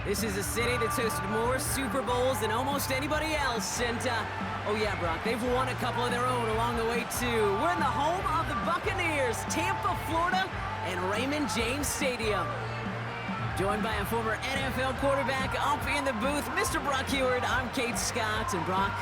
This is a city that's hosted more Super Bowls than almost anybody else. And, oh yeah, Brock, they've won a couple of their own along the way, too. We're in the home of the Buccaneers, Tampa, Florida, and Raymond James Stadium. Joined by a former NFL quarterback up in the booth, Mr. Brock Heward. I'm Kate Scott, and Brock,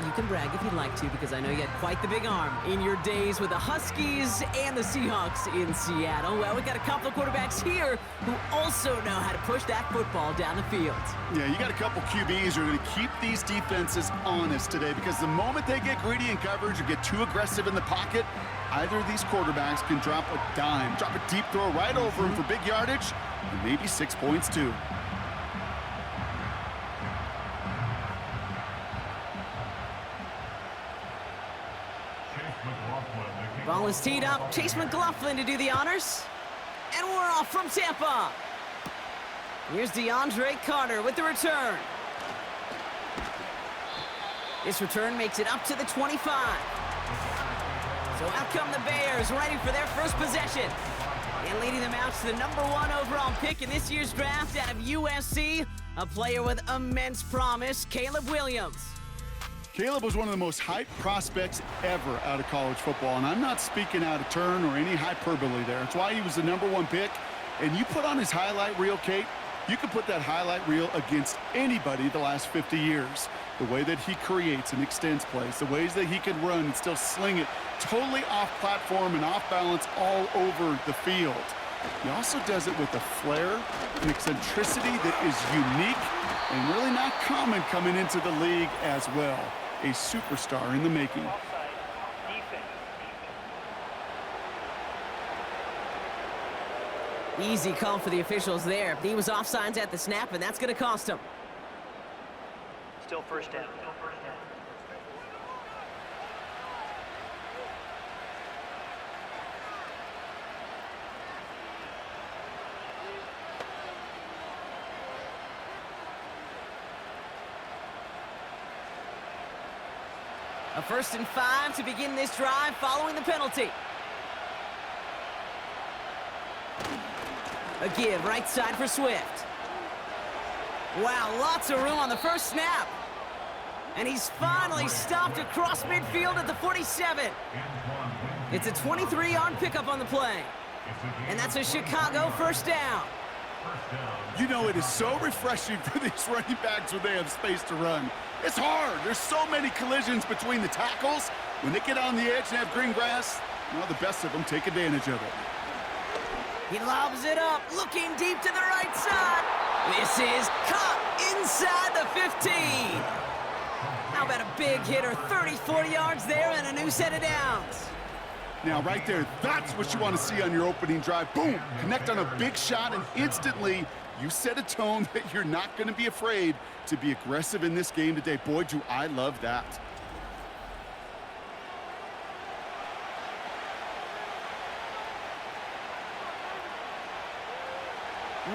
you can brag if you'd like to, because I know you had quite the big arm in your days with the Huskies and the Seahawks in Seattle. Well, we got a couple of quarterbacks here who also know how to push that football down the field. Yeah, you got a couple QBs who are going to keep these defenses honest today, because the moment they get greedy in coverage or get too aggressive in the pocket, either of these quarterbacks can drop a dime, drop a deep throw right over him for big yardage, and maybe 6 points too. Ball is teed up. Chase McLaughlin to do the honors. And we're off from Tampa. Here's DeAndre Carter with the return. This return makes it up to the 25. So out come the Bears, ready for their first possession. And leading them out to the #1 overall pick in this year's draft out of USC, a player with immense promise, Caleb Williams. Caleb was one of the most hyped prospects ever out of college football, and I'm not speaking out of turn or any hyperbole there. It's why he was the #1 pick. And you put on his highlight reel, Kate, you can put that highlight reel against anybody the last 50 years. The way that he creates and extends plays, the ways that he can run and still sling it totally off platform and off balance all over the field. He also does it with a flair and eccentricity that is unique and really not common coming into the league as well. A superstar in the making. Easy call for the officials there. He was offsides at the snap, and that's going to cost him. Still first down. A 1st and 5 to begin this drive following the penalty. A give right side for Swift. Wow, lots of room on the first snap. And he's finally stopped across midfield at the 47. It's a 23-yard pickup on the play. And that's a Chicago first down. You know, it is so refreshing for these running backs when they have space to run. It's hard. There's so many collisions between the tackles. When they get on the edge and have green grass, well, the best of them take advantage of it. He lobs it up, looking deep to the right side. This is caught inside the 15. How about a big hitter, 30, 40 yards there and a new set of downs. Now, right there, that's what you want to see on your opening drive. Boom! Connect on a big shot, and instantly you set a tone that you're not going to be afraid to be aggressive in this game today. Boy, do I love that.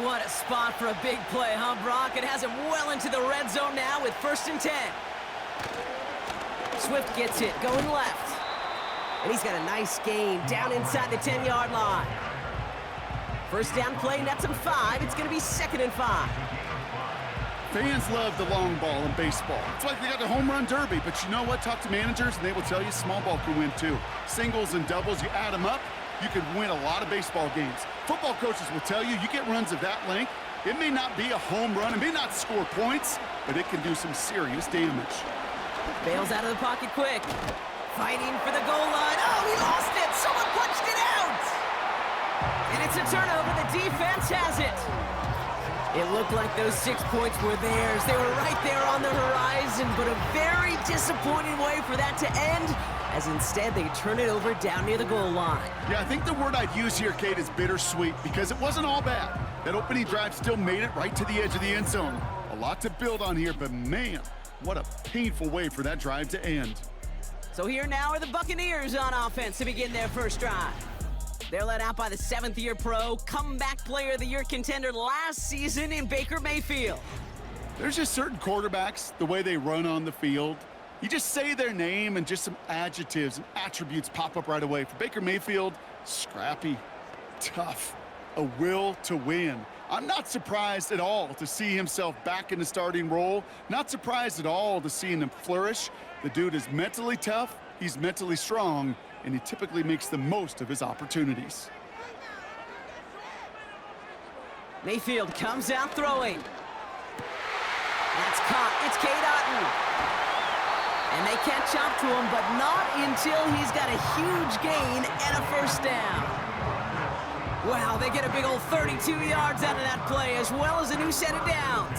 What a spot for a big play, huh, Brock? It has him well into the red zone now with 1st and 10. Swift gets it, going left. And he's got a nice gain down inside the 10-yard line. First down play, nets him 5. It's going to be 2nd and 5. Fans love the long ball in baseball. It's like they got the home run derby, but you know what? Talk to managers, and they will tell you small ball can win too. Singles and doubles, you add them up, you can win a lot of baseball games. Football coaches will tell you get runs of that length. It may not be a home run, it may not score points, but it can do some serious damage. Bails out of the pocket quick. Fighting for the goal line. Oh, he lost it! Someone punched it out! And it's a turnover. The defense has it. It looked like those 6 points were theirs. They were right there on the horizon, but a very disappointing way for that to end, as instead they turn it over down near the goal line. Yeah, I think the word I'd use here, Kate, is bittersweet, because it wasn't all bad. That opening drive still made it right to the edge of the end zone. A lot to build on here, but man, what a painful way for that drive to end. So here now are the Buccaneers on offense to begin their first drive. They're led out by the 7th-year pro, comeback player of the year contender last season in Baker Mayfield. There's just certain quarterbacks, the way they run on the field. You just say their name and just some adjectives and attributes pop up right away. For Baker Mayfield, scrappy, tough, a will to win. I'm not surprised at all to see himself back in the starting role. Not surprised at all to see him flourish. The dude is mentally tough, he's mentally strong, and he typically makes the most of his opportunities. Mayfield comes out throwing. That's caught. It's Cade Otton. And they catch up to him, but not until he's got a huge gain and a first down. Wow, they get a big old 32 yards out of that play, as well as a new set of downs.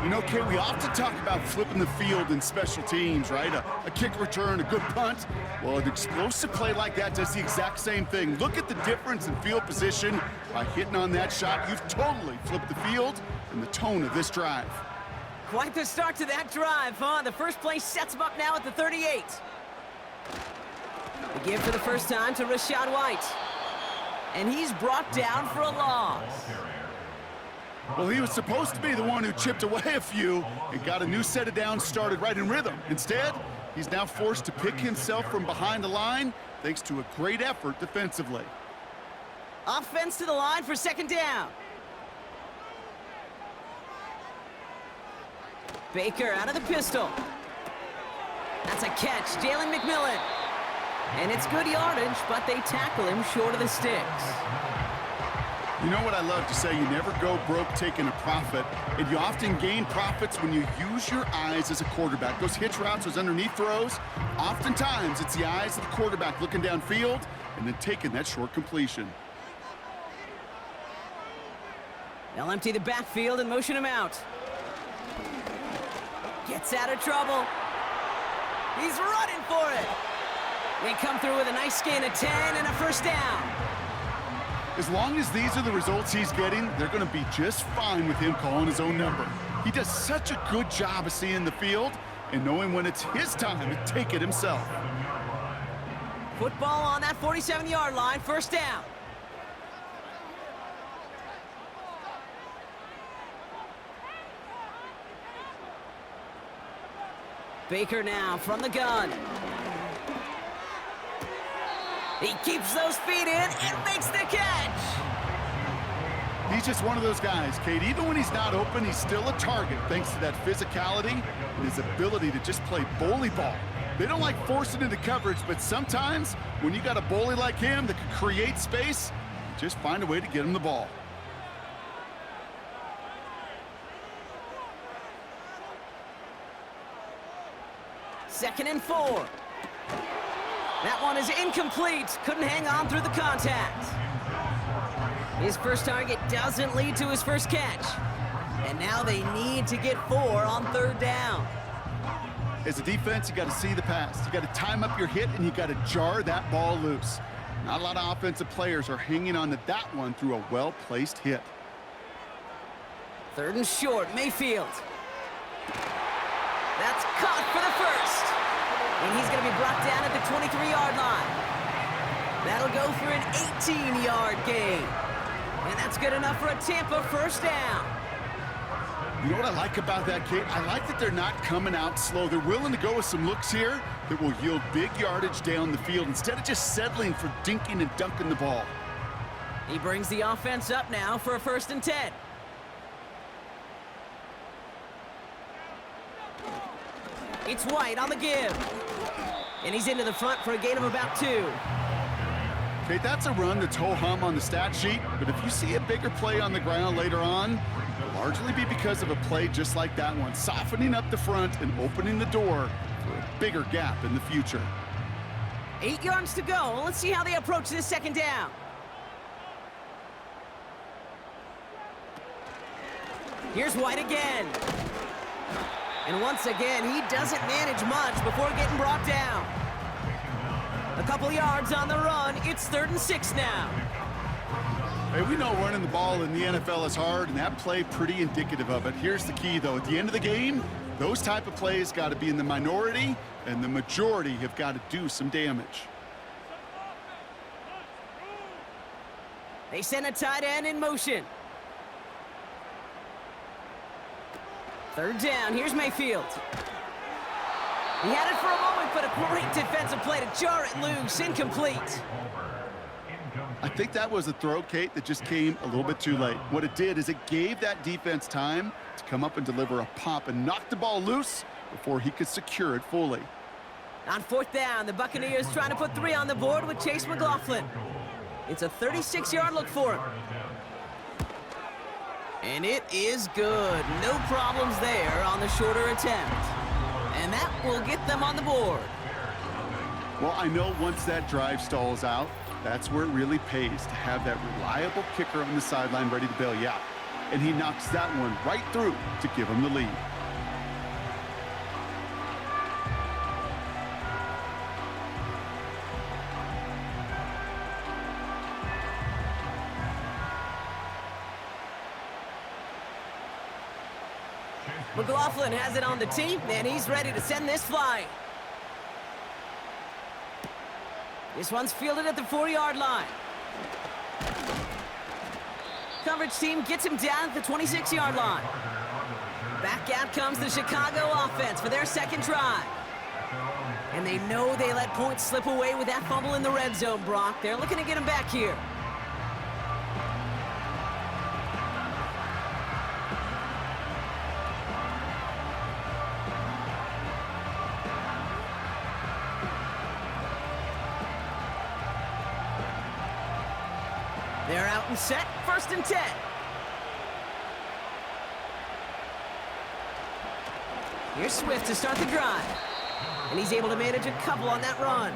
You know, Kate, we often talk about flipping the field in special teams, right? A kick return, a good punt. Well, an explosive play like that does the exact same thing. Look at the difference in field position. By hitting on that shot, you've totally flipped the field and the tone of this drive. Quite the start to that drive, huh? The first play sets him up now at the 38. The give for the first time to Rachaad White. And he's brought down for a loss. Well, he was supposed to be the one who chipped away a few and got a new set of downs started right in rhythm. Instead, he's now forced to pick himself from behind the line thanks to a great effort defensively. Offense to the line for second down. Baker out of the pistol. That's a catch, Jalen McMillan. And it's good yardage, but they tackle him short of the sticks. You know what I love to say? You never go broke taking a profit, and you often gain profits when you use your eyes as a quarterback. Those hitch routes, those underneath throws, oftentimes it's the eyes of the quarterback looking downfield and then taking that short completion. They'll empty the backfield and motion him out. Gets out of trouble. He's running for it. They come through with a nice gain of 10 and a first down. As long as these are the results he's getting, they're going to be just fine with him calling his own number. He does such a good job of seeing the field and knowing when it's his time to take it himself. Football on that 47-yard line, first down. Baker now from the gun. He keeps those feet in and makes the catch. He's just one of those guys, Kate. Even when he's not open, he's still a target thanks to that physicality and his ability to just play bully ball. They don't like forcing into coverage, but sometimes when you got a bully like him that can create space, you just find a way to get him the ball. Second and 4. That one is incomplete. Couldn't hang on through the contact. His first target doesn't lead to his first catch. And now they need to get 4 on third down. As a defense, you got to see the pass. You got to time up your hit, and you got to jar that ball loose. Not a lot of offensive players are hanging on to that one through a well-placed hit. Third and short, Mayfield. That's caught for the first. And he's going to be brought down at the 23-yard line. That'll go for an 18-yard gain. And that's good enough for a Tampa first down. You know what I like about that, Kate? I like that they're not coming out slow. They're willing to go with some looks here that will yield big yardage down the field instead of just settling for dinking and dunking the ball. He brings the offense up now for a first and 10. It's White on the give. And he's into the front for a gain of about 2. Okay, that's a run that's ho-hum on the stat sheet, but if you see a bigger play on the ground later on, it'll largely be because of a play just like that one, softening up the front and opening the door for a bigger gap in the future. 8 yards to go. Let's see how they approach this second down. Here's White again. And once again, he doesn't manage much before getting brought down. A couple yards on the run. It's 3rd and 6 now. Hey, we know running the ball in the NFL is hard, and that play pretty indicative of it. Here's the key, though. At the end of the game, those type of plays got to be in the minority, and the majority have got to do some damage. They send a tight end in motion. 3rd down. Here's Mayfield. He had it for a moment, but a great defensive play to jar it loose. Incomplete. I think that was a throw, Kate, that just came a little bit too late. What it did is it gave that defense time to come up and deliver a pop and knock the ball loose before he could secure it fully. On fourth down, the Buccaneers trying to put 3 on the board with Chase McLaughlin. It's a 36-yard look for him. And it is good. No problems there on the shorter attempt. And that will get them on the board. Well, I know once that drive stalls out, that's where it really pays to have that reliable kicker on the sideline ready to bail you out. And he knocks that one right through to give him the lead. McLaughlin has it on the tee, and he's ready to send this flying. This one's fielded at the 4-yard line. Coverage team gets him down at the 26-yard line. Back out comes the Chicago offense for their second drive. And they know they let points slip away with that fumble in the red zone, Brock. They're looking to get him back here. They're out and set, 1st and 10. Here's Swift to start the drive. And he's able to manage a couple on that run.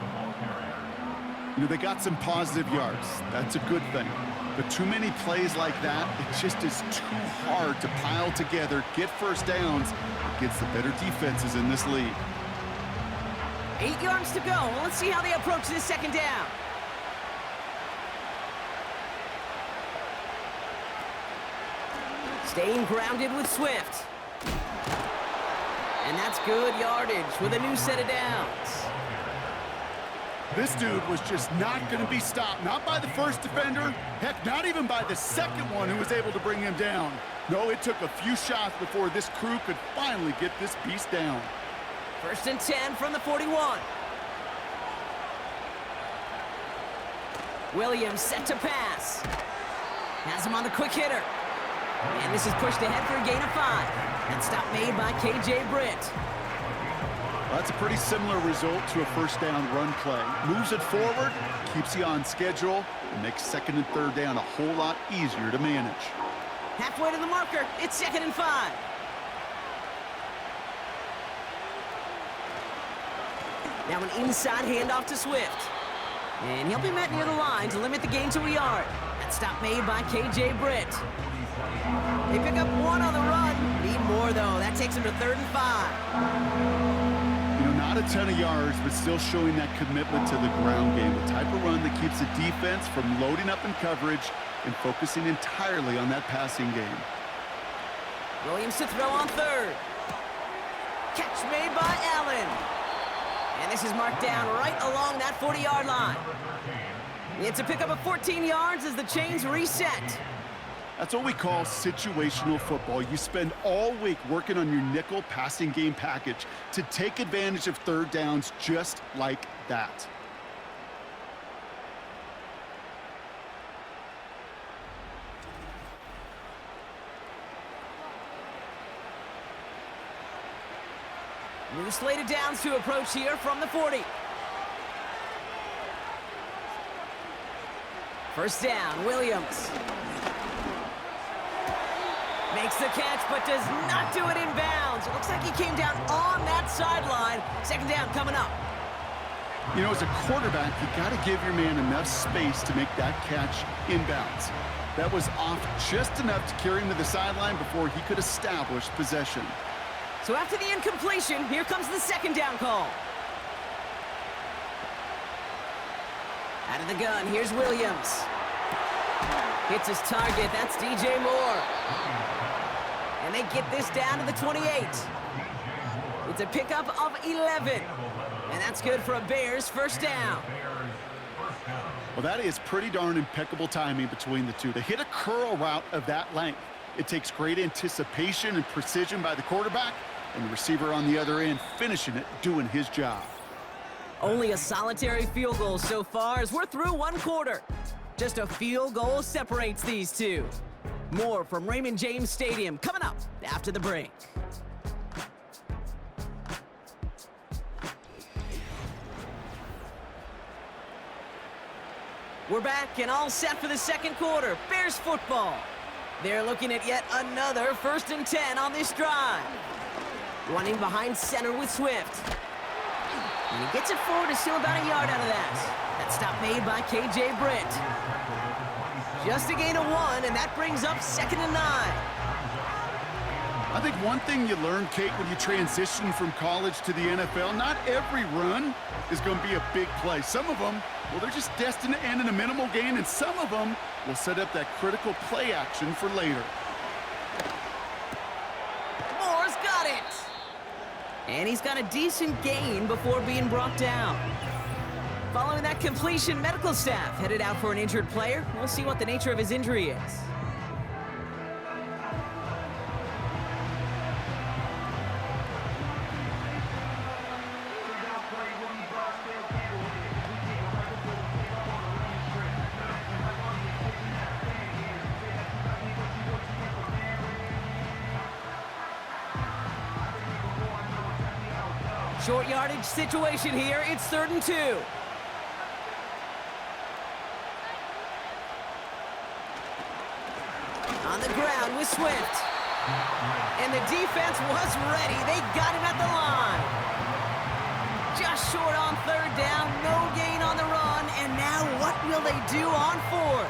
You know, they got some positive yards. That's a good thing. But too many plays like that, it just is too hard to pile together, get first downs against the better defenses in this league. 8 yards to go. Well, let's see how they approach this second down. Staying grounded with Swift. And that's good yardage with a new set of downs. This dude was just not going to be stopped. Not by the first defender. Heck, not even by the second one who was able to bring him down. No, it took a few shots before this crew could finally get this beast down. 1st and 10 from the 41. Williams set to pass. Has him on the quick hitter. And this is pushed ahead for a gain of 5. And stop made by K.J. Britt. Well, that's a pretty similar result to a first down run play. Moves it forward, keeps you on schedule, and makes 2nd and 3rd down a whole lot easier to manage. Halfway to the marker, it's 2nd and 5. Now an inside handoff to Swift. And he'll be met near the line to limit the gain to a yard. That stop made by K.J. Britt. They pick up 1 on the run. Need more, though. That takes him to 3rd and 5. You know, not a ton of yards, but still showing that commitment to the ground game. The type of run that keeps the defense from loading up in coverage and focusing entirely on that passing game. Williams to throw on 3rd. Catch made by Allen. And this is marked down right along that 40-yard line. It's a pickup of 14 yards as the chains reset. That's what we call situational football. You spend all week working on your nickel passing game package to take advantage of 3rd downs just like that. New slate of downs to approach here from the 40. 1st down, Williams. Makes the catch, but does not do it in bounds. It looks like he came down on that sideline. 2nd down coming up. You know, as a quarterback, you got to give your man enough space to make that catch inbounds. That was off just enough to carry him to the sideline before he could establish possession. So after the incompletion, here comes the 2nd down call. Out of the gun, here's Williams. Hits his target, that's DJ Moore. And they get this down to the 28. It's a pickup of 11. And that's good for a Bears 1st down. Well, that is pretty darn impeccable timing between the two. They hit a curl route of that length. It takes great anticipation and precision by the quarterback, and the receiver on the other end finishing it, doing his job. Only a solitary field goal so far as we're through 1 quarter. Just a field goal separates these two. More from Raymond James Stadium coming up after the break. We're back and all set for the second quarter. Bears football. They're looking at yet another 1st and 10 on this drive. Running behind center with Swift. And he gets it forward to steal about a yard out of that. That stop made by K.J. Britt. Just a gain of 1, and that brings up 2nd and 9. I think one thing you learn, Kate, when you transition from college to the NFL, not every run is going to be a big play. Some of them, well, they're just destined to end in a minimal gain, and some of them will set up that critical play action for later. Moore's got it. And he's got a decent gain before being brought down. Following that completion, medical staff headed out for an injured player. We'll see what the nature of his injury is. Short yardage situation here. It's 3rd and 2. On the ground with Swift. And the defense was ready. They got him at the line. Just short on 3rd down. No gain on the run. And now what will they do on 4th?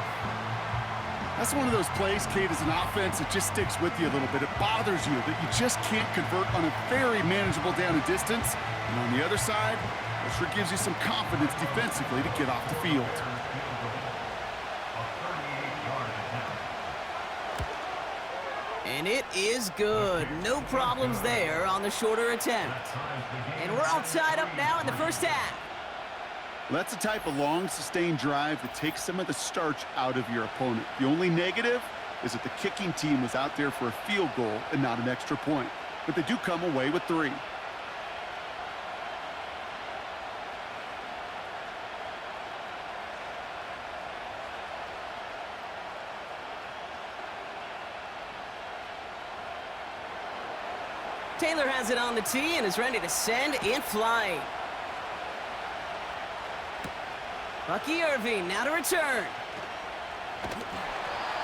That's one of those plays, Kate, as an offense that just sticks with you a little bit. It bothers you that you just can't convert on a very manageable down and distance. And on the other side, it sure gives you some confidence defensively to get off the field. And it is good. No problems there on the shorter attempt. And we're all tied up now in the first half. Well, that's the type of long, sustained drive that takes some of the starch out of your opponent. The only negative is that the kicking team was out there for a field goal and not an extra point. But they do come away with 3. Taylor has it on the tee and is ready to send in flight. Bucky Irving now to return.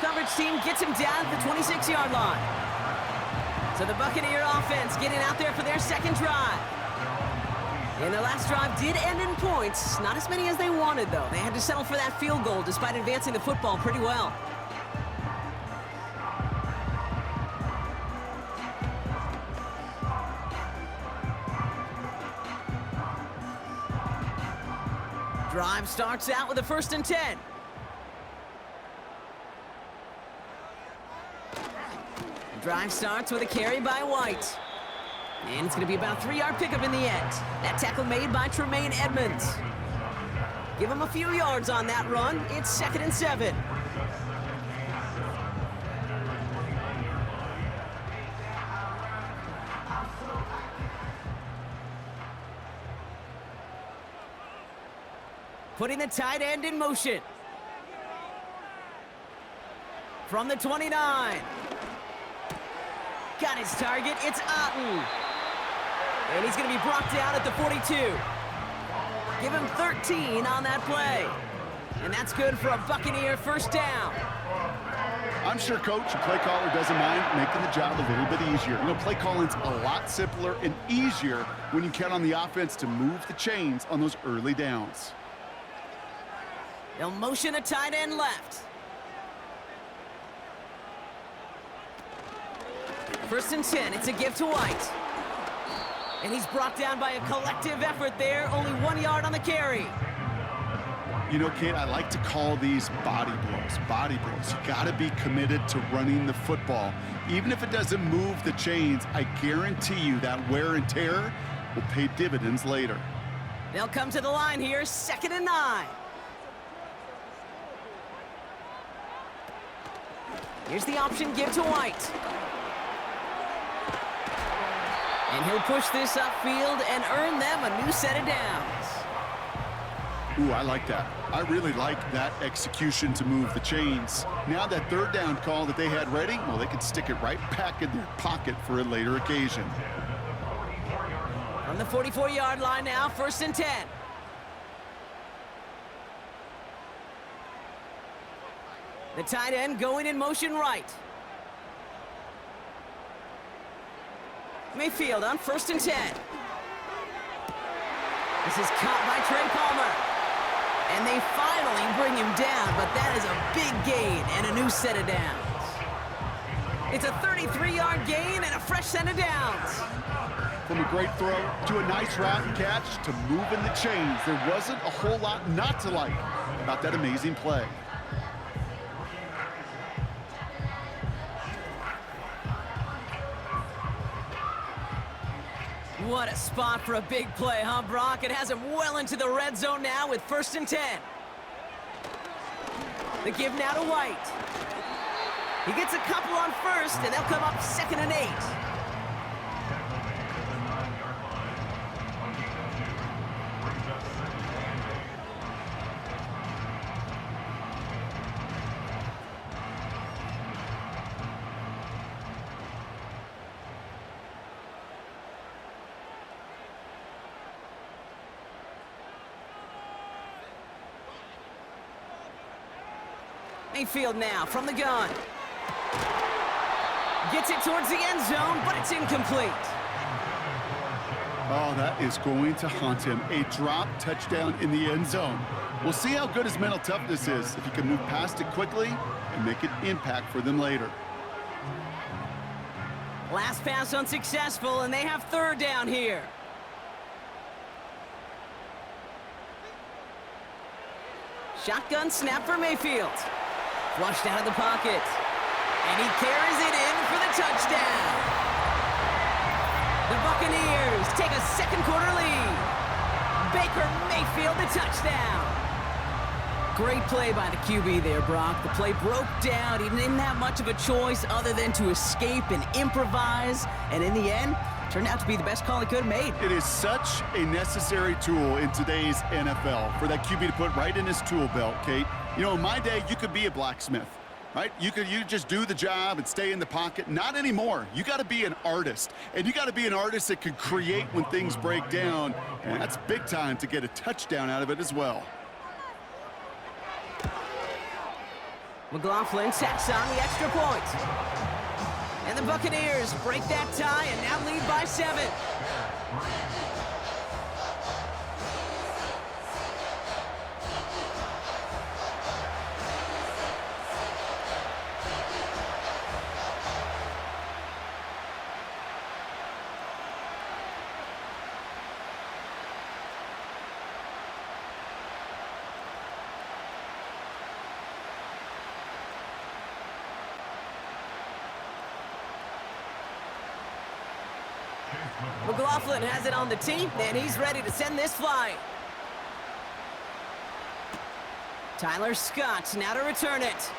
Coverage team gets him down at the 26-yard line. So the Buccaneer offense getting out there for their second drive. And their last drive did end in points. Not as many as they wanted, though. They had to settle for that field goal despite advancing the football pretty well. Drive starts out with a 1st and 10. Drive starts with a carry by White. And it's going to be about a 3-yard pickup in the end. That tackle made by Tremaine Edmonds. Give him a few yards on that run. It's 2nd and 7. Putting the tight end in motion. From the 29. Got his target. It's Otten. And he's going to be brought down at the 42. Give him 13 on that play. And that's good for a Buccaneer 1st down. I'm sure Coach, the play caller, doesn't mind making the job a little bit easier. You know, play calling's a lot simpler and easier when you count on the offense to move the chains on those early downs. They'll motion a tight end left. 1st and 10. It's a give to White. And he's brought down by a collective effort there. Only 1 yard on the carry. You know, Kate, I like to call these body blows. Body blows. You got to be committed to running the football. Even if it doesn't move the chains, I guarantee you that wear and tear will pay dividends later. They'll come to the line here. 2nd and 9. Here's the option, give to White. And he'll push this upfield and earn them a new set of downs. Ooh, I like that. I really like that execution to move the chains. Now that third down call that they had ready, well, they can stick it right back in their pocket for a later occasion. On the 44-yard line now, 1st and 10. The tight end going in motion right. Mayfield on 1st and 10. This is caught by Trey Palmer. And they finally bring him down, but that is a big gain and a new set of downs. It's a 33-yard gain and a fresh set of downs. From a great throw to a nice route and catch to moving the chains, there wasn't a whole lot not to like about that amazing play. What a spot for a big play, huh, Brock? It has him well into the red zone now with 1st and 10. The give now to White. He gets a couple on 1st, and they'll come up 2nd and 8. Mayfield now from the gun. Gets it towards the end zone, but it's incomplete. Oh, that is going to haunt him. A drop touchdown in the end zone. We'll see how good his mental toughness is, if he can move past it quickly and make an impact for them later. Last pass unsuccessful, and they have 3rd down here. Shotgun snap for Mayfield. Flushed out of the pocket. And he carries it in for the touchdown. The Buccaneers take a 2nd quarter lead. Baker Mayfield the touchdown. Great play by the QB there, Brock. The play broke down. He didn't have much of a choice other than to escape and improvise. And in the end, turned out to be the best call he could have made. It is such a necessary tool in today's NFL for that QB to put right in his tool belt, Kate. You know, in my day, you could be a blacksmith, right? You just do the job and stay in the pocket. Not anymore. You got to be an artist, and you got to be an artist that can create when things break down, and that's big time to get a touchdown out of it as well. McLaughlin tacks on the extra point. And the Buccaneers break that tie and now lead by 7. McLaughlin has it on the tee, and he's ready to send this flying. Tyler Scott now to return it.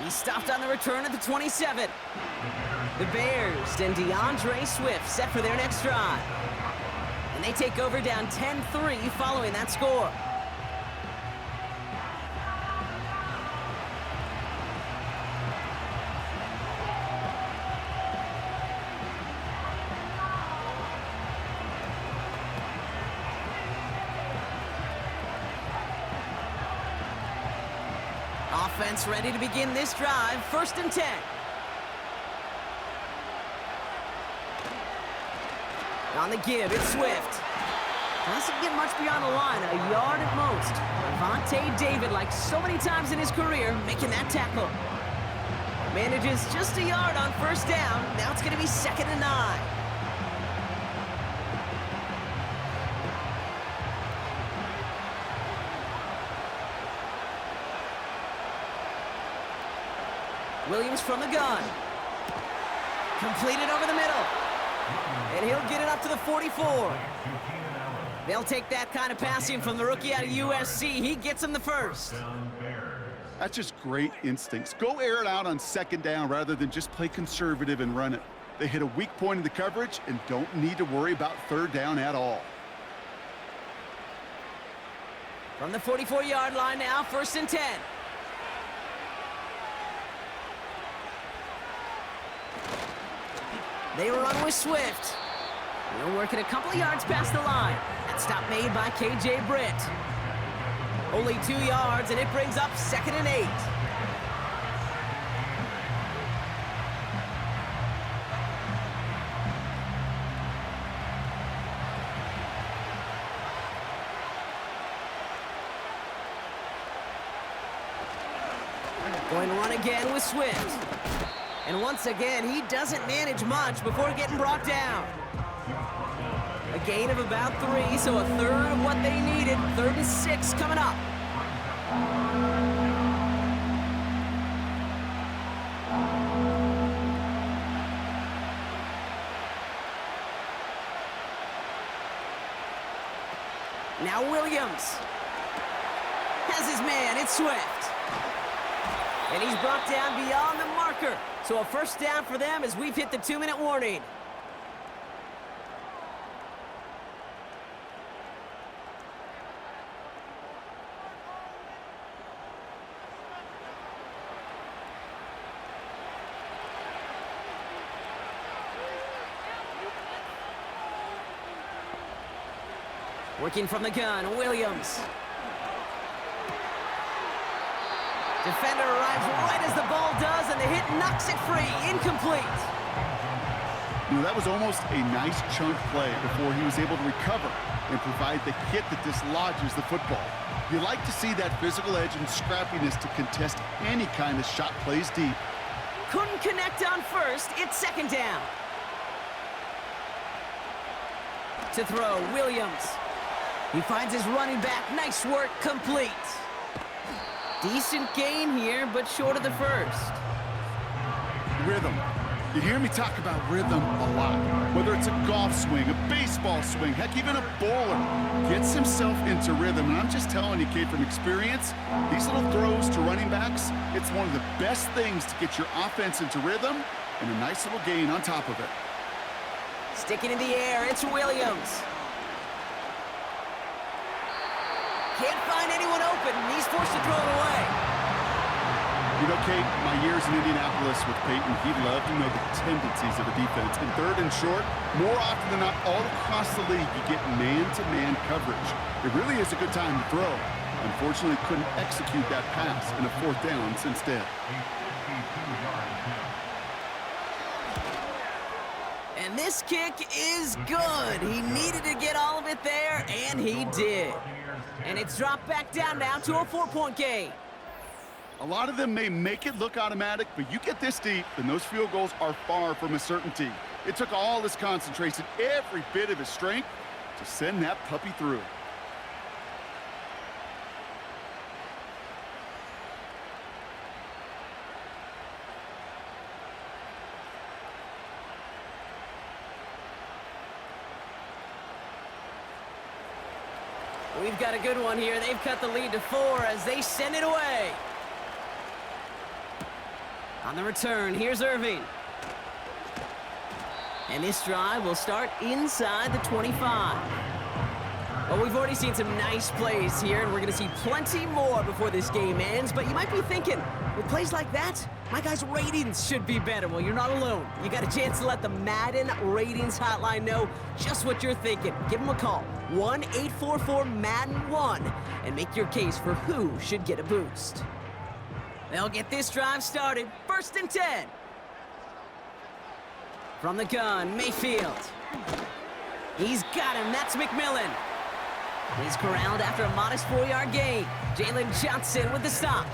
He stopped on the return at the 27. The Bears and DeAndre Swift set for their next drive. And they take over down 10-3 following that score. Offense ready to begin this drive. 1st and 10. On the give, it's Swift. Doesn't get much beyond the line, a yard at most. Vontae David, like so many times in his career, making that tackle. Manages just a yard on 1st down. Now it's going to be 2nd and 9. Williams from the gun. Completed over the middle. And he'll get it up to the 44. They'll take that kind of passing from the rookie out of USC. He gets him the 1st. That's just great instincts. Go air it out on 2nd down rather than just play conservative and run it. They hit a weak point in the coverage and don't need to worry about 3rd down at all. From the 44-yard line now, 1st and 10. They run with Swift. He'll work it a couple of yards past the line. That stop made by K.J. Britt. Only 2 yards, and it brings up 2nd and 8. Going to run again with Swift. And once again, he doesn't manage much before getting brought down. A gain of about 3, so a third of what they needed. 3rd and 6 coming up. Now Williams has his man. It's Swift. And he's brought down beyond the marker. So a 1st down for them as we've hit the 2-minute warning. Working from the gun, Williams. Defender arrives right as the ball does, and the hit knocks it free. Incomplete. You know, that was almost a nice chunk play before he was able to recover and provide the hit that dislodges the football. You like to see that physical edge and scrappiness to contest any kind of shot plays deep. Couldn't connect on 1st. It's 2nd down. To throw, Williams. He finds his running back. Nice work, complete. Decent gain here, but short of the 1st. Rhythm. You hear me talk about rhythm a lot. Whether it's a golf swing, a baseball swing, heck, even a bowler gets himself into rhythm. And I'm just telling you, kid, from experience, these little throws to running backs, it's one of the best things to get your offense into rhythm and a nice little gain on top of it. Sticking in the air, it's Williams. Can't find anyone open. He's forced to throw it away. You know, Kate, my years in Indianapolis with Peyton, he loved to know the tendencies of a defense. And 3rd and short, more often than not, all across the league, you get man-to-man coverage. It really is a good time to throw. Unfortunately, couldn't execute that pass in a 4th down instead. And this kick is good. He needed to get all of it there, and he did. And it's dropped back down now to a 4-point gain. A lot of them may make it look automatic, but you get this deep, and those field goals are far from a certainty. It took all his concentration, every bit of his strength, to send that puppy through. We've got a good one here. They've cut the lead to 4 as they send it away. On the return, here's Irving. And this drive will start inside the 25. Well, we've already seen some nice plays here, and we're going to see plenty more before this game ends. But you might be thinking, with plays like that, my guys' ratings should be better. Well, you're not alone. You got a chance to let the Madden ratings hotline know just what you're thinking. Give them a call, 1-844-MADDEN-1, and make your case for who should get a boost. They'll get this drive started. 1st and 10. From the gun, Mayfield. He's got him. That's McMillan. He's corralled after a modest 4-yard gain. Jalen Johnson with the stop.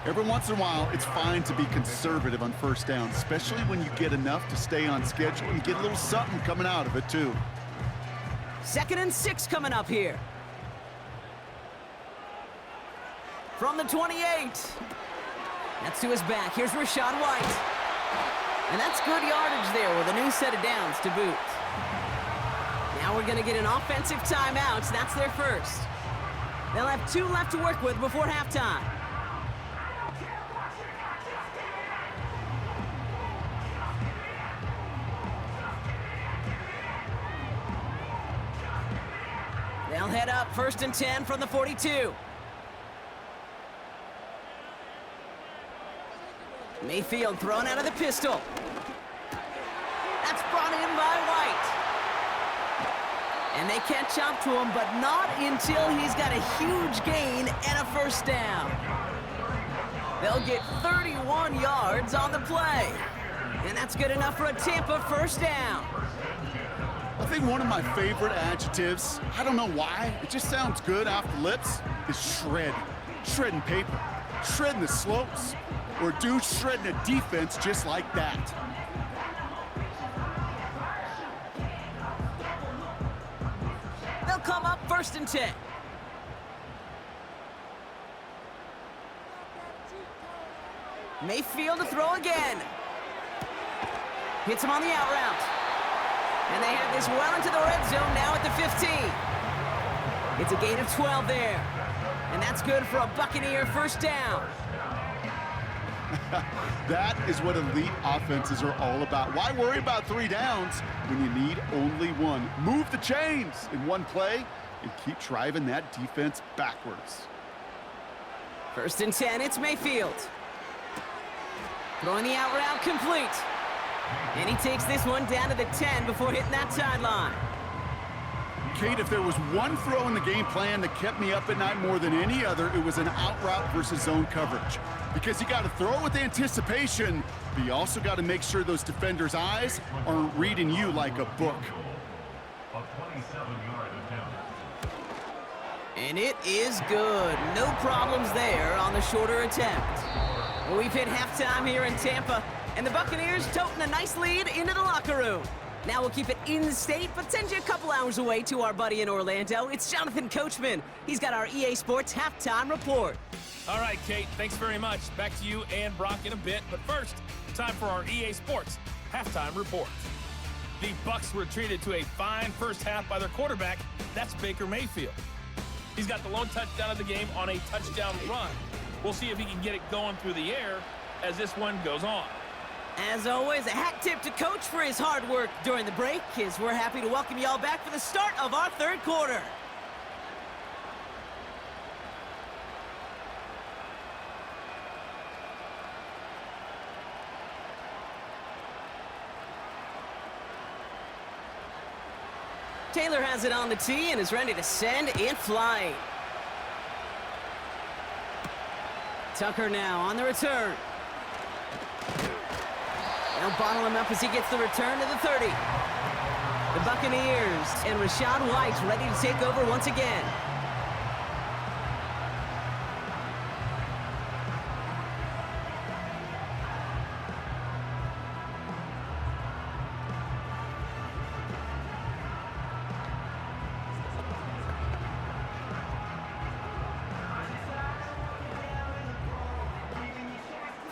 Every once in a while, it's fine to be conservative on 1st down, especially when you get enough to stay on schedule and get a little something coming out of it, too. 2nd and 6 coming up here. From the 28. That's to his back. Here's Rachaad White. And that's good yardage there with a new set of downs to boot. Now we're going to get an offensive timeout. That's their 1st. They'll have 2 left to work with before halftime. They'll head up, 1st and 10 from the 42. Mayfield thrown out of the pistol. That's brought in by White. And they catch up to him, but not until he's got a huge gain and a 1st down. They'll get 31 yards on the play. And that's good enough for a Tampa 1st down. I think one of my favorite adjectives, I don't know why, it just sounds good off the lips, is shred. Shredding paper, shredding the slopes, or dude shredding a defense just like that. They'll come up 1st and 10. Mayfield to throw again. Hits him on the out route. And they have this well into the red zone now at the 15. It's a gain of 12 there. And that's good for a Buccaneer 1st down. That is what elite offenses are all about. Why worry about 3 downs when you need only 1? Move the chains in one play and keep driving that defense backwards. 1st and 10, it's Mayfield. Throwing the out route complete. And he takes this one down to the 10 before hitting that sideline. Kate, if there was one throw in the game plan that kept me up at night more than any other, it was an out route versus zone coverage. Because you got to throw with anticipation, but you also got to make sure those defenders' eyes aren't reading you like a book. And it is good. No problems there on the shorter attempt. Well, we've hit halftime here in Tampa, and the Buccaneers toting a nice lead into the locker room. Now we'll keep it in-state, but send you a couple hours away to our buddy in Orlando. It's Jonathan Coachman. He's got our EA Sports halftime report. All right, Kate, thanks very much. Back to you and Brock in a bit. But first, time for our EA Sports halftime report. The Bucs were treated to a fine first half by their quarterback. That's Baker Mayfield. He's got the lone touchdown of the game on a touchdown run. We'll see if he can get it going through the air as this one goes on. As always, a hat tip to Coach for his hard work during the break, as we're happy to welcome y'all back for the start of our 3rd quarter. Taylor has it on the tee and is ready to send in flight. Tucker now on the return. They'll bottle him up as he gets the return to the 30. The Buccaneers and Rachaad White ready to take over once again.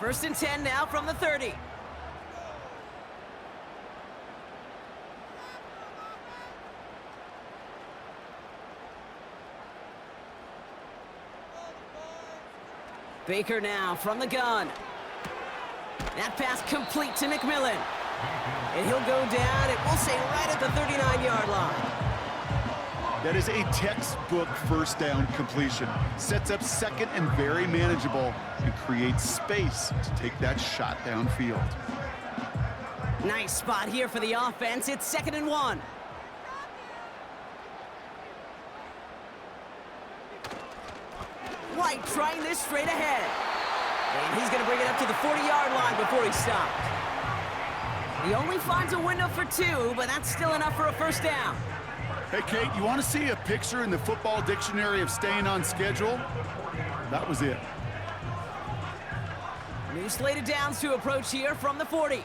First and 10 now from the 30. Baker now from the gun. That pass complete to McMillan. And he'll go down, and we'll say right at the 39-yard line. That is a textbook 1st down completion. Sets up 2nd and very manageable and creates space to take that shot downfield. Nice spot here for the offense. It's 2nd and 1. White trying this straight ahead. And he's going to bring it up to the 40-yard line before he stopped. He only finds a window for 2, but that's still enough for a 1st down. Hey, Kate, you want to see a picture in the football dictionary of staying on schedule? That was it. New slate of downs to approach here from the 40.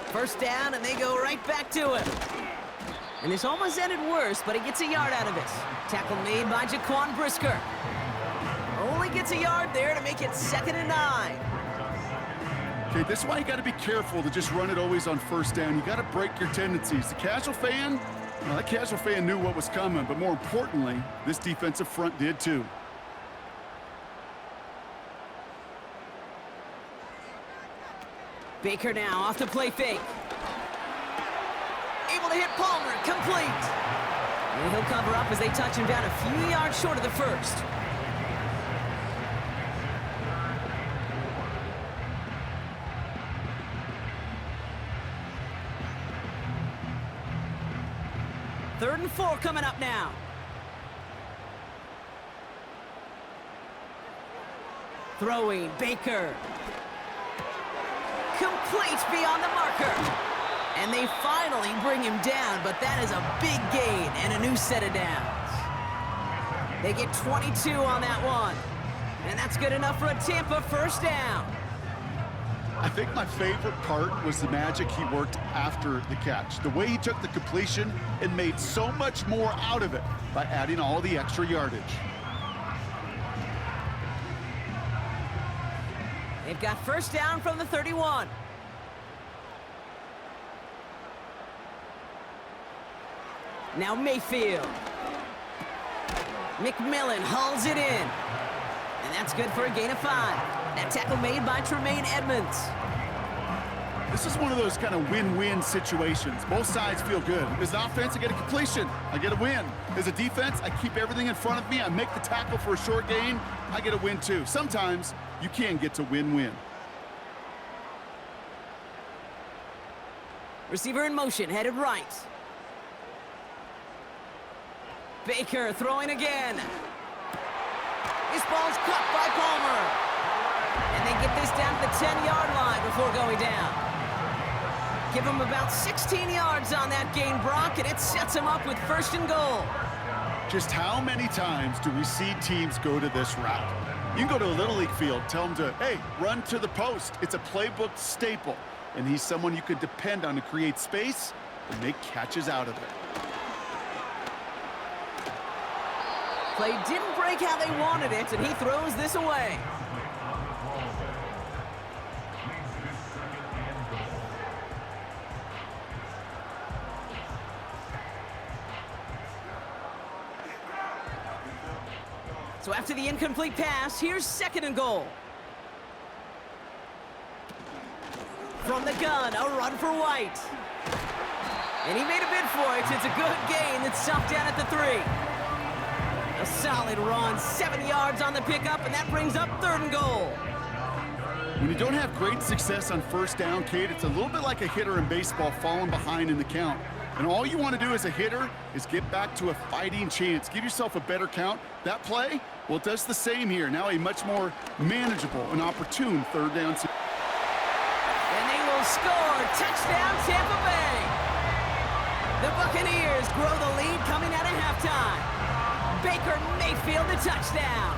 First down, and they go right back to him. And this almost ended worse, but he gets a yard out of it. Tackle made by Jaquan Brisker. Only gets a yard there to make it 2nd and 9. Okay, this is why you got to be careful to just run it always on 1st down. You got to break your tendencies. The casual fan, well, that casual fan knew what was coming, but more importantly, this defensive front did too. Baker now off the play fake. able to hit Palmer, complete. And he'll cover up as they touch him down a few yards short of the first. Third and 4 coming up now. Throwing, Baker. Complete beyond the marker. And they finally bring him down, but that is a big gain and a new set of downs. They get 22 on that one. And that's good enough for a Tampa first down. I think my favorite part was the magic he worked after the catch. The way he took the completion and made so much more out of it by adding all the extra yardage. They've got first down from the 31. Now Mayfield. McMillan hauls it in. And that's good for a gain of 5. That tackle made by Tremaine Edmonds. This is one of those kind of win-win situations. Both sides feel good. As an offense, I get a completion. I get a win. As a defense, I keep everything in front of me. I make the tackle for a short gain. I get a win too. Sometimes you can get to win-win. Receiver in motion, headed right. Baker throwing again. This ball's caught by Palmer. And they get this down to the 10-yard line before going down. Give them about 16 yards on that gain, Brock, and it sets them up with first and goal. Just how many times do we see teams go to this route? You can go to a Little League field, tell them to, hey, run to the post. It's a playbook staple, and he's someone you could depend on to create space and make catches out of it. Play didn't break how they wanted it, and he throws this away. So after the incomplete pass, here's second and goal. From the gun, a run for White. And he made a bid for it. It's a good gain that's stopped down at the 3. A solid run, 7 yards on the pickup, and that brings up third and goal. When you don't have great success on first down, Kate, it's a little bit like a hitter in baseball falling behind in the count. And all you want to do as a hitter is get back to a fighting chance. Give yourself a better count. That play, well, it does the same here. Now a much more manageable and opportune third down. And they will score. Touchdown, Tampa Bay. The Buccaneers grow the lead coming out of halftime. Baker Mayfield, the touchdown.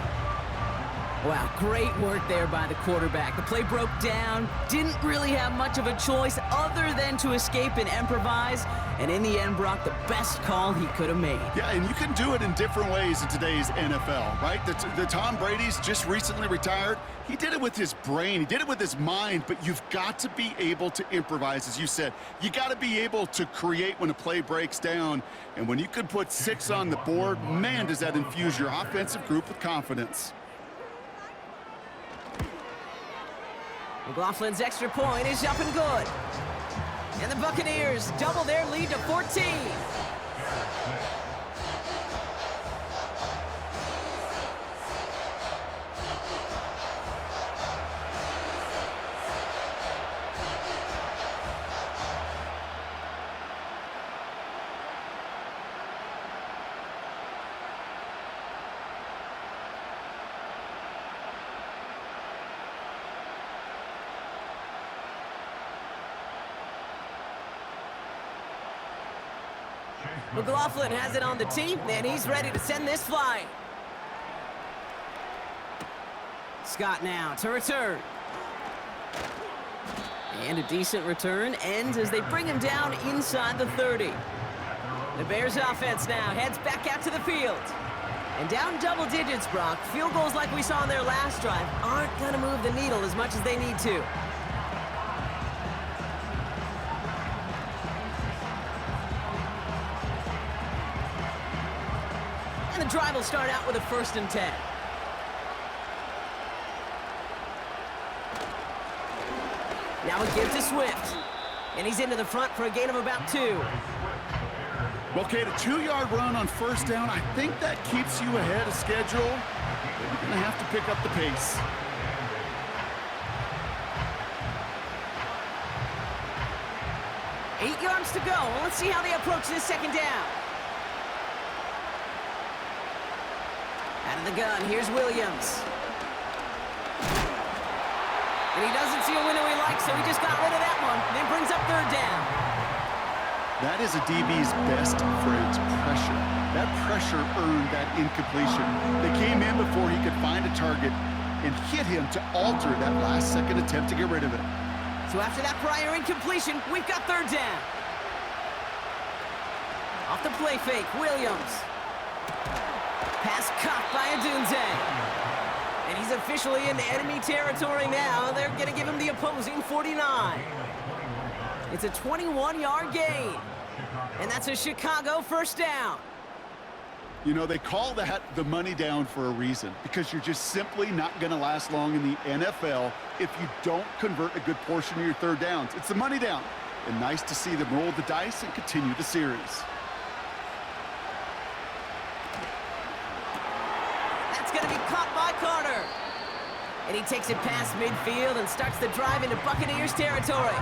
Wow, great work there by the quarterback. The play broke down, didn't really have much of a choice other than to escape and improvise, and in the end, Brock, the best call he could have made. Yeah, and you can do it in different ways in today's NFL, right? The Tom Brady's just recently retired. He did it with his brain. He did it with his mind, but you've got to be able to improvise, as you said. You got to be able to create when a play breaks down, and when you can put 6 on the board, man, does that infuse your offensive group with confidence. McLaughlin's extra point is up and good. And the Buccaneers double their lead to 14. McLaughlin has it on the tee, and he's ready to send this flying. Scott now to return. And a decent return ends as they bring him down inside the 30. The Bears offense now heads back out to the field. And down double digits, Brock. Field goals like we saw in their last drive aren't going to move the needle as much as they need to. The drive will start out with a 1st and 10. Now a give to Swift. And he's into the front for a gain of about 2. Well, Kate, a 2-yard run on first down, I think that keeps you ahead of schedule. But you're going to have to pick up the pace. Eight yards to go. Let's see how they approach this second down. Out of the gun, here's Williams. And he doesn't see a window he likes, so he just got rid of that one. Then brings up third down. That is a DB's best friend, pressure. That pressure earned that incompletion. They came in before he could find a target and hit him to alter that last-second attempt to get rid of it. So after that prior incompletion, we've got third down. Off the play fake, Williams. Pass caught by Adunze. And he's officially in enemy territory now. They're going to give him the opposing 49. It's a 21-yard gain. And that's a Chicago first down. You know, they call that the money down for a reason, because you're just simply not going to last long in the NFL if you don't convert a good portion of your third downs. It's the money down. And nice to see them roll the dice and continue the series. That's going to be caught by Carter. And he takes it past midfield and starts the drive into Buccaneers territory.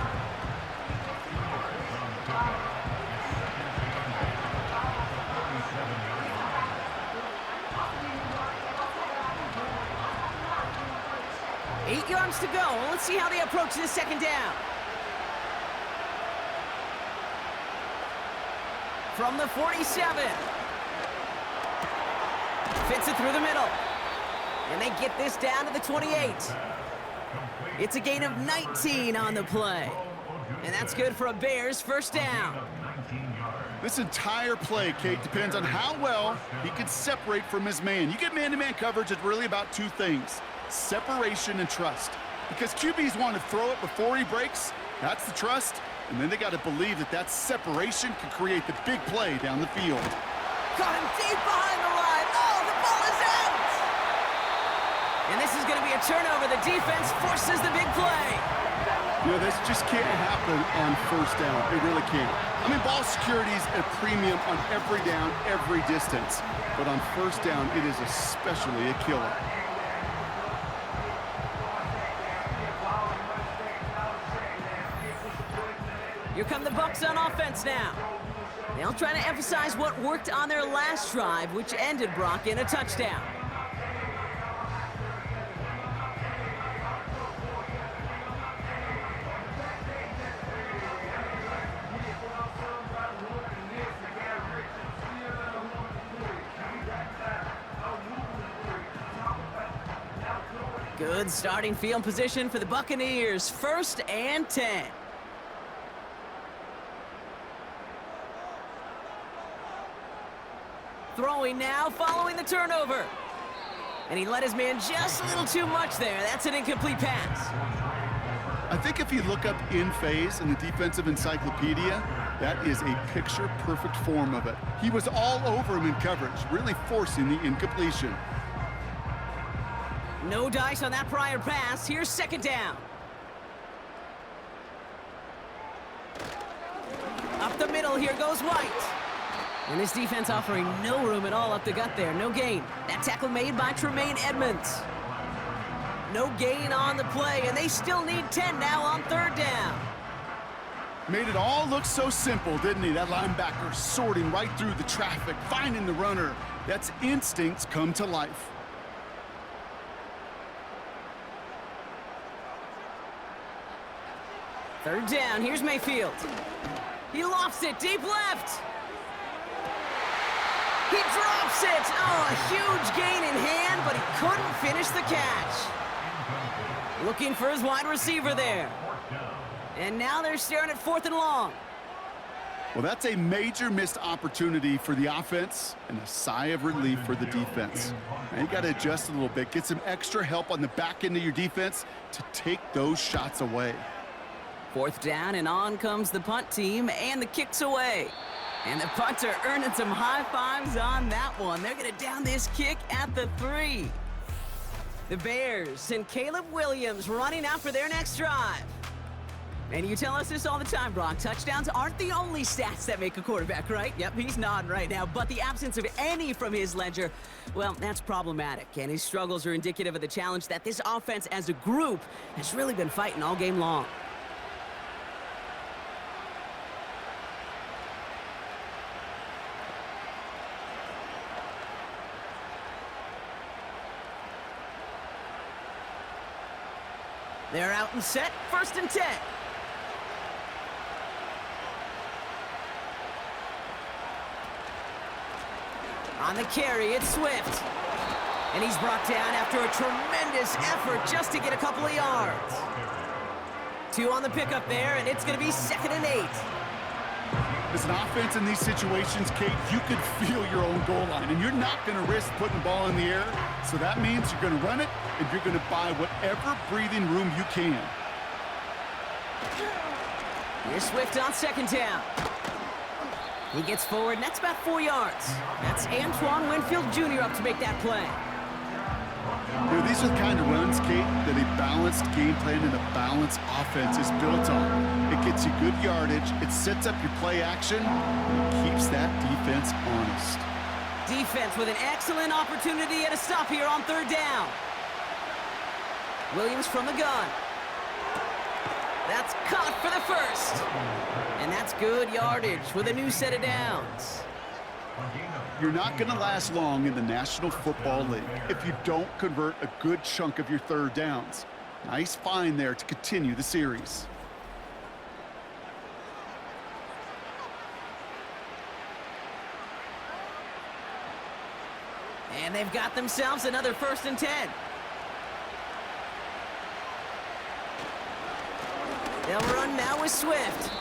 Eight yards to go. Let's see how they approach this second down. From the 47. Fits it through the middle. And they get this down to the 28. It's a gain of 19 on the play. And that's good for a Bears first down. This entire play, Kate, depends on how well he can separate from his man. You get man-to-man coverage, it's really about two things: separation and trust. Because QBs want to throw it before he breaks. That's the trust. And then they got to believe that that separation can create the big play down the field. Got him deep behind the line. Oh, the ball is out! And this is going to be a turnover. The defense forces the big play. You know, this just can't happen on first down. It really can't. I mean, ball security is a premium on every down, every distance. But on first down, it is especially a killer. Here come the Bucs on offense now. They'll try to emphasize what worked on their last drive, which ended, Brock, in a touchdown. Good starting field position for the Buccaneers. 1st and 10. Throwing now, following the turnover. And he let his man just a little too much there. That's an incomplete pass. I think if you look up in phase in the defensive encyclopedia, that is a picture-perfect form of it. He was all over him in coverage, really forcing the incompletion. No dice on that prior pass. Here's second down. Up the middle, here goes White. And this defense offering no room at all up the gut there. No gain. That tackle made by Tremaine Edmonds. No gain on the play, and they still need 10 now on third down. Made it all look so simple, didn't he? That linebacker sorting right through the traffic, finding the runner. That's instincts come to life. Third down, here's Mayfield. He lofts it, deep left. He drops it. Oh, a huge gain in hand, but he couldn't finish the catch. Looking for his wide receiver there. And now they're staring at 4th and long. Well, that's a major missed opportunity for the offense and a sigh of relief for the defense. Now you got to adjust a little bit, get some extra help on the back end of your defense to take those shots away. 4th down, and on comes the punt team, and the kick's away. And the punter earning some high fives on that one. They're going to down this kick at the 3. The Bears and Caleb Williams running out for their next drive. And you tell us this all the time, Brock. Touchdowns aren't the only stats that make a quarterback, right? Yep, he's nodding right now. But the absence of any from his ledger, well, that's problematic. And his struggles are indicative of the challenge that this offense as a group has really been fighting all game long. They're out and set, 1st and 10. On the carry, it's Swift. And he's brought down after a tremendous effort just to get a couple of yards. 2 on the pickup there, and it's going to be 2nd and 8. As an offense in these situations, Kate, you could feel your own goal line, and you're not going to risk putting the ball in the air. So that means you're going to run it, and you're going to buy whatever breathing room you can. Here's Swift on 2nd down. He gets forward, and that's about 4 yards. That's Antoine Winfield Jr. up to make that play. You know, these are the kind of runs, Kate, that a balanced game plan and a balanced offense is built on. It gets you good yardage, it sets up your play action, and it keeps that defense honest. Defense with an excellent opportunity at a stop here on 3rd down. Williams from the gun. That's caught for the 1st. And that's good yardage with a new set of downs. You're not going to last long in the National Football League if you don't convert a good chunk of your 3rd downs. Nice find there to continue the series. And they've got themselves another 1st and 10. They'll run now with Swift.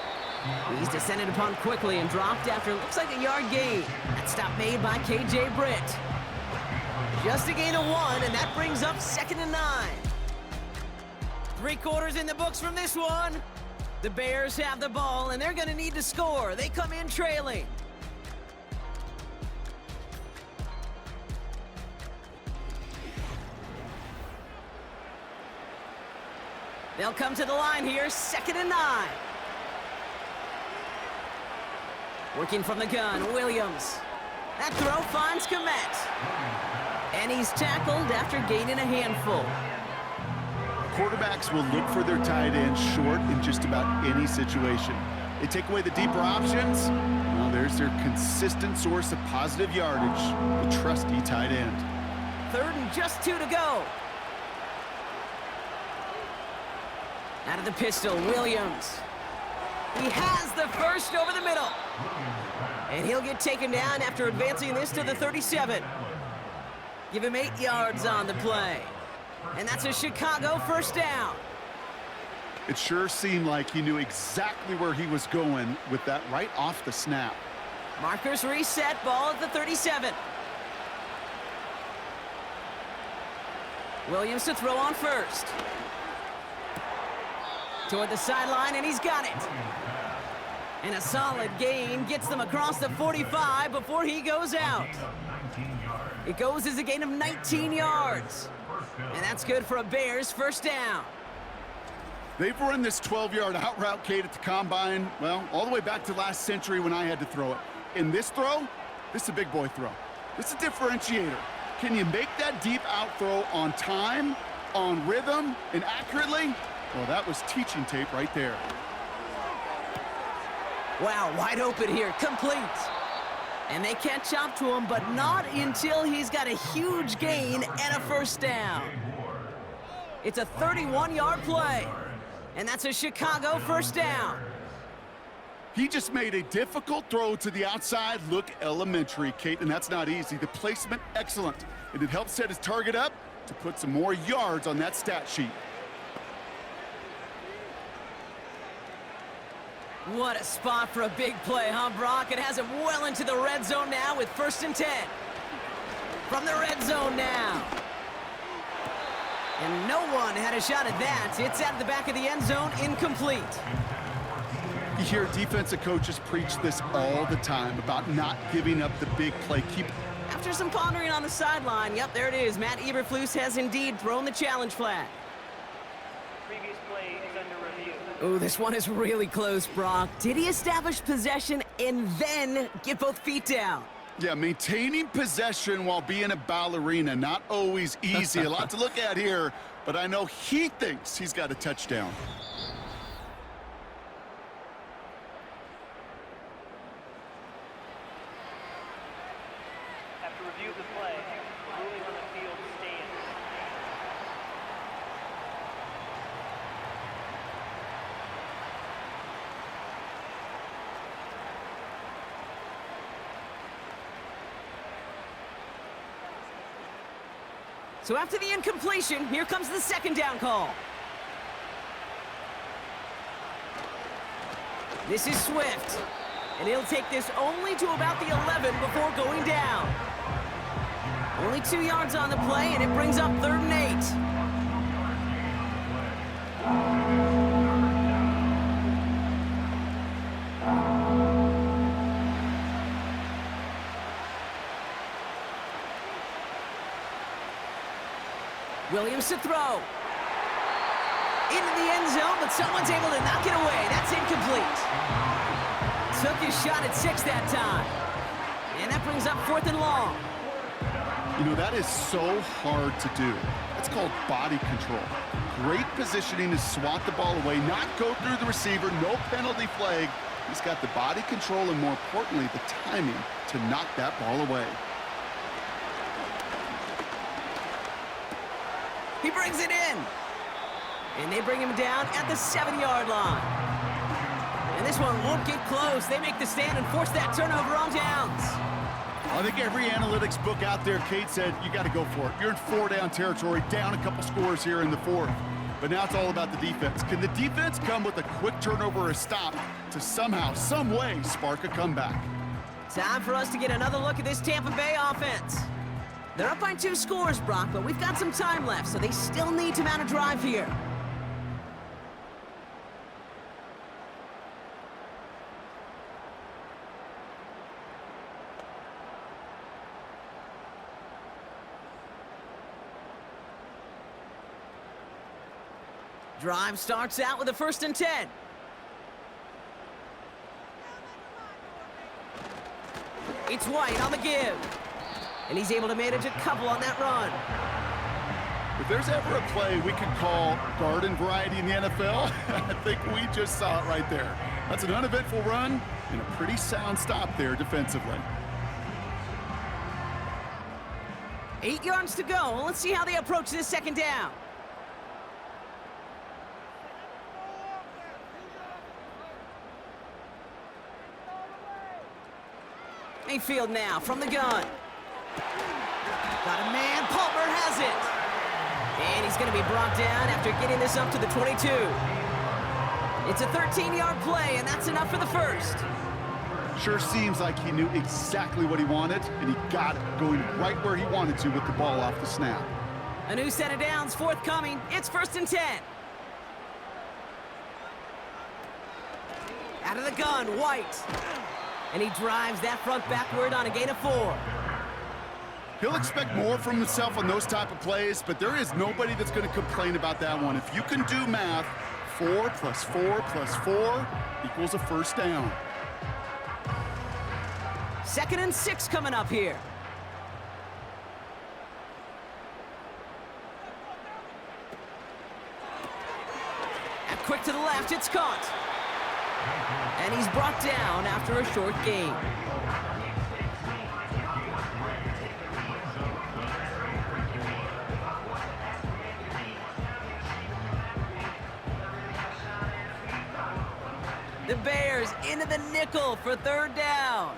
He's descended upon quickly and dropped after looks like a yard gain. That stop made by KJ Britt. Just a gain of 1, and that brings up 2nd and 9. 3 quarters in the books from this one. The Bears have the ball, and they're going to need to score. They come in trailing. They'll come to the line here, 2nd and 9. Working from the gun, Williams. That throw finds Komet. And he's tackled after gaining a handful. Quarterbacks will look for their tight end short in just about any situation. They take away the deeper options. Well, there's their consistent source of positive yardage, the trusty tight end. 3rd and just 2 to go. Out of the pistol, Williams. He has the 1st over the middle. And he'll get taken down after advancing this to the 37. Give him 8 yards on the play. And that's a Chicago 1st down. It sure seemed like he knew exactly where he was going with that right off the snap. Markers reset, ball at the 37. Williams to throw on 1st. Toward the sideline, and he's got it. And a solid gain gets them across the 45 before he goes out. It goes as a gain of 19 yards. And that's good for a Bears 1st down. They've run this 12-yard out route, Kate, at the combine, well, all the way back to last century when I had to throw it. In this throw, this is a big boy throw. This is a differentiator. Can you make that deep out throw on time, on rhythm, and accurately? Well, that was teaching tape right there. Wow, wide open here, complete. And they catch up to him, but not until he's got a huge gain and a 1st down. It's a 31-yard play, and that's a Chicago 1st down. He just made a difficult throw to the outside look elementary, Kate, and that's not easy. The placement, excellent. And it helped set his target up to put some more yards on that stat sheet. What a spot for a big play, huh, Brock? It has him well into the red zone now with 1st and 10. From the red zone now. And no one had a shot at that. It's out of the back of the end zone, incomplete. You hear defensive coaches preach this all the time about not giving up the big play. After some pondering on the sideline, yep, there it is. Matt Eberflus has indeed thrown the challenge flag. Previous play is under review. Oh, this one is really close, Brock. Did he establish possession and then get both feet down? Yeah, maintaining possession while being a ballerina, not always easy. A lot to look at here, but I know he thinks he's got a touchdown. After review of the play, the ruling on the field stands. So after the incompletion, here comes the second down call. This is Swift, and he'll take this only to about the 11 before going down. Only 2 yards on the play, and it brings up 3rd and 8. Williams to throw. Into the end zone, but someone's able to knock it away. That's incomplete. Took his shot at 6 that time. And that brings up 4th and long. You know, that is so hard to do. That's called body control. Great positioning to swat the ball away, not go through the receiver, no penalty flag. He's got the body control and, more importantly, the timing to knock that ball away. He brings it in. And they bring him down at the 7-yard line. And this one won't get close. They make the stand and force that turnover on downs. I think every analytics book out there, Kate, said you got to go for it. You're in 4-down territory, down a couple scores here in the 4th. But now it's all about the defense. Can the defense come with a quick turnover or a stop to somehow, some way, spark a comeback? Time for us to get another look at this Tampa Bay offense. They're up by 2 scores, Brock, but we've got some time left, so they still need to mount a drive here. Drive starts out with a 1st and 10. It's White on the give. And he's able to manage a couple on that run. If there's ever a play we could call garden variety in the NFL, I think we just saw it right there. That's an uneventful run and a pretty sound stop there defensively. 8 yards to go. Well, let's see how they approach this 2nd down. Mayfield now from the gun. Got a man, Palmer has it. And he's going to be brought down after getting this up to the 22. It's a 13-yard play, and that's enough for the 1st. Sure seems like he knew exactly what he wanted, and he got it, going right where he wanted to with the ball off the snap. A new set of downs forthcoming. It's 1st and 10. Out of the gun, White. And he drives that front backward on a gain of 4. He'll expect more from himself on those type of plays, but there is nobody that's going to complain about that one. If you can do math, 4 plus 4 plus 4 equals a 1st down. 2nd and 6 coming up here. And quick to the left, it's caught. And he's brought down after a short gain. The Bears into the nickel for 3rd down.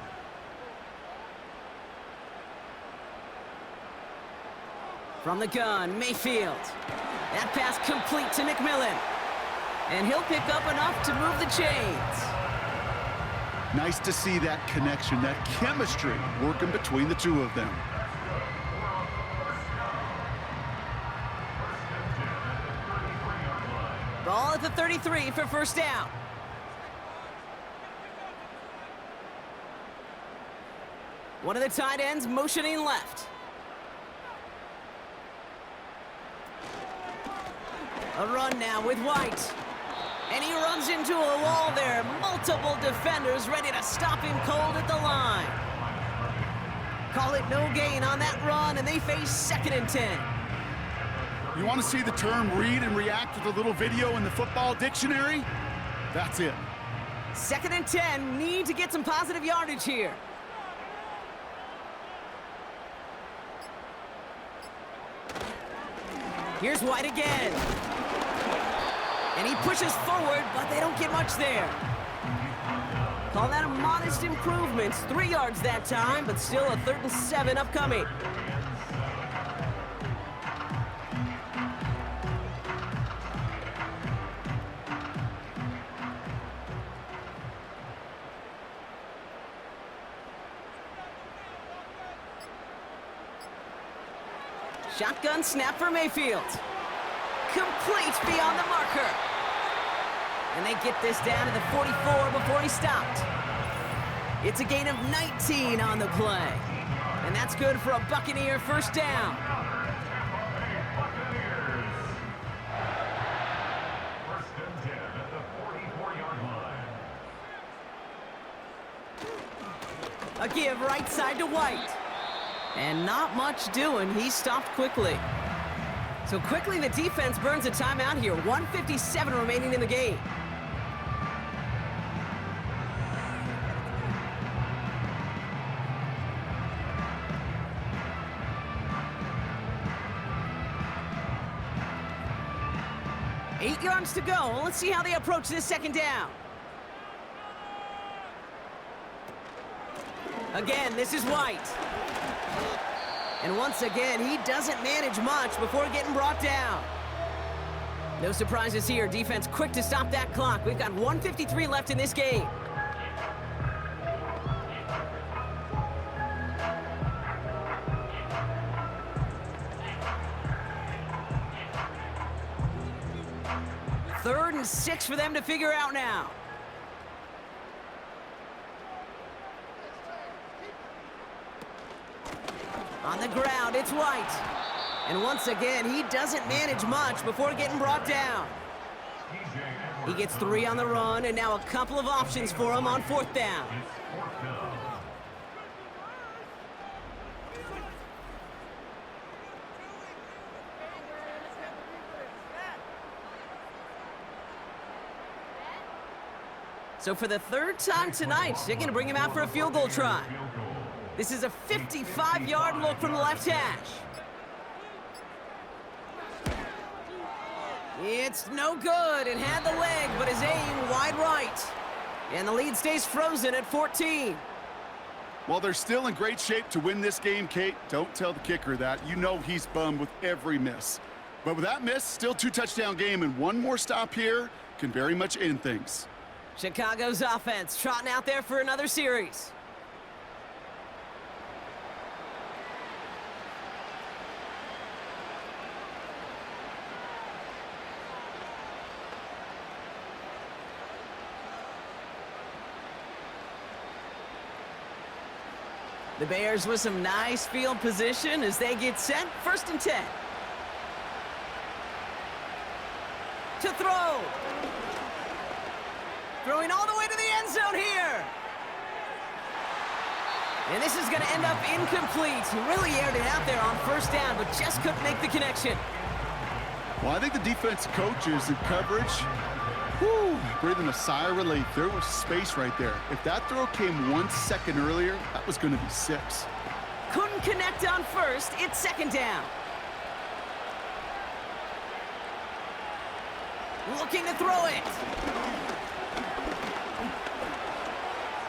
From the gun, Mayfield. That pass complete to McMillan. And he'll pick up enough to move the chains. Nice to see that connection, that chemistry working between the two of them. Ball at the 33 for 1st down. One of the tight ends motioning left. A run now with White. And he runs into a wall there. Multiple defenders ready to stop him cold at the line. Call it no gain on that run, and they face 2nd and 10. You want to see the term read and react with a little video in the football dictionary? That's it. 2nd and 10, need to get some positive yardage here. Here's White again. And he pushes forward, but they don't get much there. Call that a modest improvement. 3 yards that time, but still a 3rd and 7 upcoming. Shotgun snap for Mayfield. Complete beyond the marker. And they get this down to the 44 before he stopped. It's a gain of 19 on the play. And that's good for a Buccaneer 1st down. A give right side to White. And not much doing. He stopped quickly. So quickly the defense burns a timeout here. 1:57 remaining in the game. Eight yards to go. Let's see how they approach this 2nd down. Again, this is White. And once again, he doesn't manage much before getting brought down. No surprises here. Defense quick to stop that clock. We've got 1:53 left in this game. Third and 6 for them to figure out now. On the ground, it's White. And once again, he doesn't manage much before getting brought down. He gets 3 on the run, and now a couple of options for him on 4th down. So for the 3rd time tonight, they're going to bring him out for a field goal try. This is a 55-yard look from the left hash. It's no good. It had the leg, but his aim wide right. And the lead stays frozen at 14. Well, they're still in great shape to win this game, Kate. Don't tell the kicker that. You know he's bummed with every miss. But with that miss, still 2-touchdown game, and one more stop here can very much end things. Chicago's offense trotting out there for another series. The Bears with some nice field position as they get set. 1st and 10. To throw. Throwing all the way to the end zone here. And this is going to end up incomplete. He really aired it out there on 1st down, but just couldn't make the connection. Well, I think the defense coaches in coverage, breathing a sigh of relief. There was space right there. If that throw came 1 second earlier, that was going to be 6. Couldn't connect on 1st. It's 2nd down. Looking to throw it.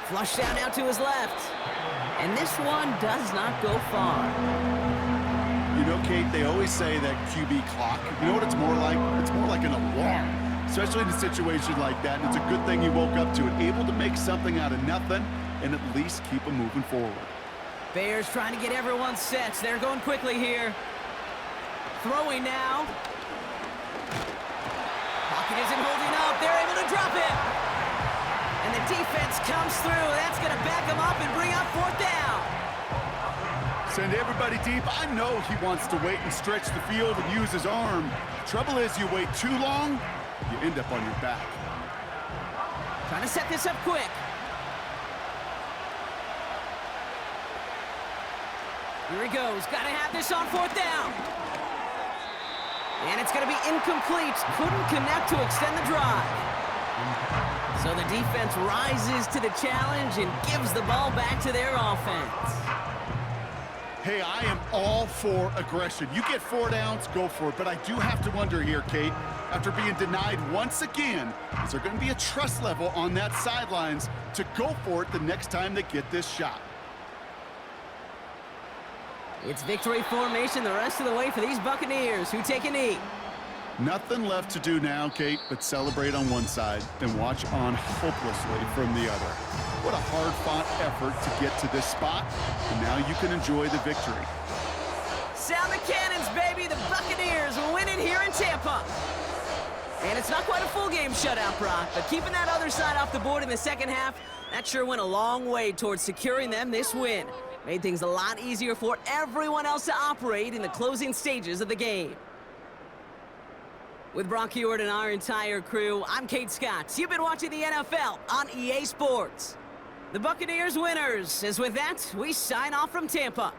Flushed out now to his left. And this one does not go far. You know, Kate, they always say that QB clock. You know what it's more like? It's more like an alarm, especially in a situation like that. And it's a good thing you woke up to it, able to make something out of nothing and at least keep them moving forward. Bears trying to get everyone set. They're going quickly here. Throwing now. Pocket isn't holding up. They're able to drop it. And the defense comes through. That's going to back them up and bring up 4th down. Send everybody deep. I know he wants to wait and stretch the field and use his arm. Trouble is, you wait too long, you end up on your back. Trying to set this up quick. Here he goes. Got to have this on 4th down. And it's going to be incomplete. Couldn't connect to extend the drive. So the defense rises to the challenge and gives the ball back to their offense. Hey, I am all for aggression. You get 4 downs, go for it. But I do have to wonder here, Kate, after being denied once again, is there going to be a trust level on that sidelines to go for it the next time they get this shot? It's victory formation the rest of the way for these Buccaneers, who take a knee. Nothing left to do now, Kate, but celebrate on one side and watch on hopelessly from the other. What a hard-fought effort to get to this spot, and now you can enjoy the victory. Sound the cannons, baby! The Buccaneers win it here in Tampa. And it's not quite a full game shutout, Brock, but keeping that other side off the board in the second half, that sure went a long way towards securing them this win. Made things a lot easier for everyone else to operate in the closing stages of the game. With Brock Hewitt and our entire crew, I'm Kate Scott. You've been watching the NFL on EA Sports. The Buccaneers winners, as with that, we sign off from Tampa.